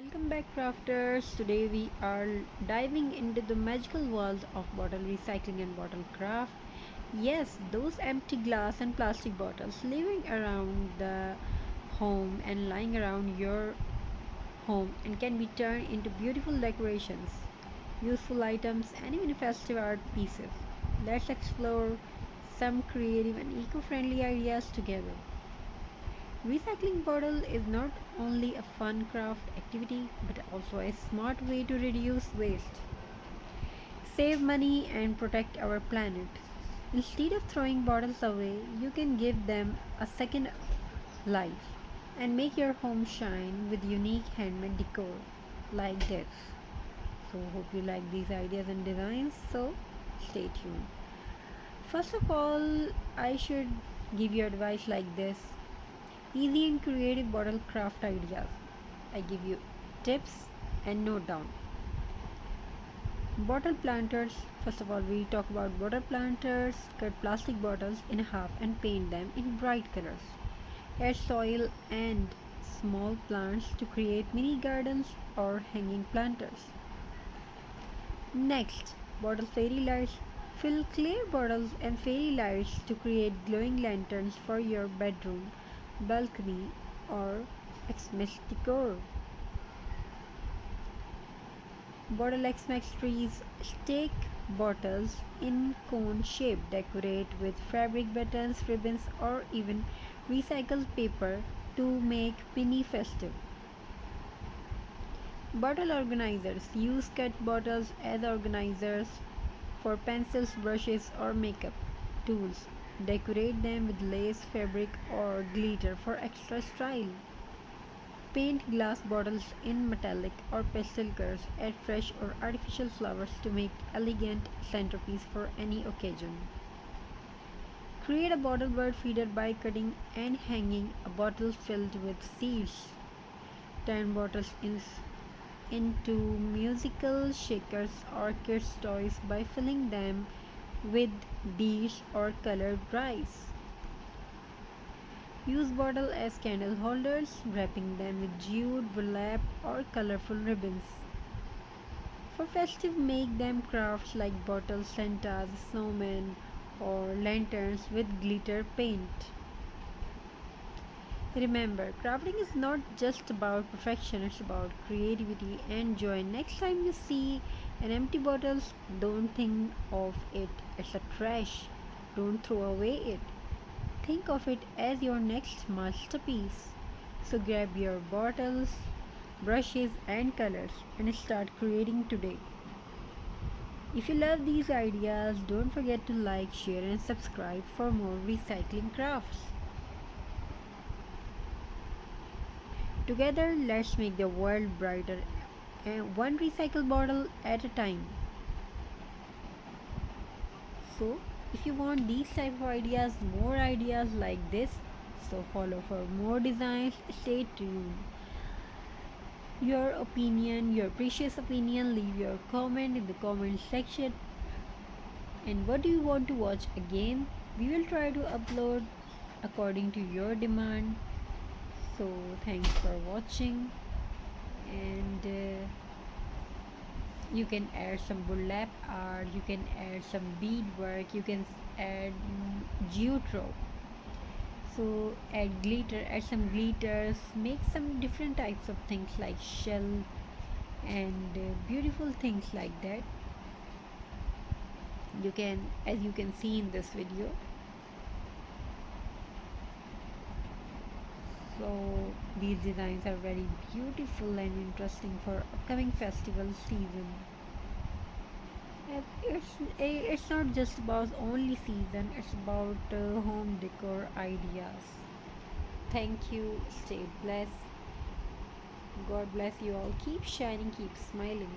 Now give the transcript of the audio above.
Welcome back, crafters. Today we are diving into the magical world of bottle recycling and bottle craft. Yes, those empty glass and plastic bottles living around the home and lying around your home and can be turned into beautiful decorations, useful items, and even festive art pieces. Let's explore some creative and eco-friendly ideas together. Recycling bottle is not only a fun craft activity but also a smart way to reduce waste, save money and protect our planet. Instead of throwing bottles away, you can give them a second life and make your home shine with unique handmade decor like this. So hope you like these ideas and designs, so stay tuned. First of all, I should give you advice like this. Easy and creative bottle craft ideas. I give you tips and note down. Bottle planters. First of all, we talk about bottle planters. Cut plastic bottles in half and paint them in bright colors. Add soil and small plants to create mini gardens or hanging planters. Next, bottle fairy lights. Fill clear bottles and fairy lights to create glowing lanterns for your bedroom, balcony, or Xmas decor. Bottle Xmas trees. Stick bottles in cone shape. Decorate with fabric buttons, ribbons, or even recycled paper to make mini festive. Bottle organizers. Use cut bottles as organizers for pencils, brushes, or makeup tools. Decorate them with lace, fabric, or glitter for extra style. Paint glass bottles in metallic or pastel colors. Add fresh or artificial flowers to make elegant centerpiece for any occasion. Create a bottle bird feeder by cutting and hanging a bottle filled with seeds. Turn bottles into musical shakers or kids' toys by filling them with beads or colored rice. Use bottles as candle holders, wrapping them with jute, burlap, or colorful ribbons. For festive, make them crafts like bottle Santas, snowmen, or lanterns with glitter paint. Remember, crafting is not just about perfection, it's about creativity and joy. Next time you see an empty bottle, don't think of it as a trash. Don't throw away it. Think of it as your next masterpiece. So grab your bottles, brushes, and colors and start creating today. If you love these ideas, don't forget to like, share, and subscribe for more recycling crafts. Together, let's make the world brighter, and one recycled bottle at a time. So, if you want these type of ideas, more ideas like this, so follow for more designs. Stay tuned. Your opinion, your precious opinion, leave your comment in the comment section. And what do you want to watch again? We will try to upload according to your demand. So thanks for watching, and you can add some burlap art, you can add some beadwork, you can add geotrope. So add glitter, add some glitters, make some different types of things like shell and beautiful things like that. You can, as you can see in this video. So these designs are very beautiful and interesting for upcoming festival season. And it's not just about only season, it's about home decor ideas. Thank you. Stay blessed. God bless you all. Keep shining, keep smiling.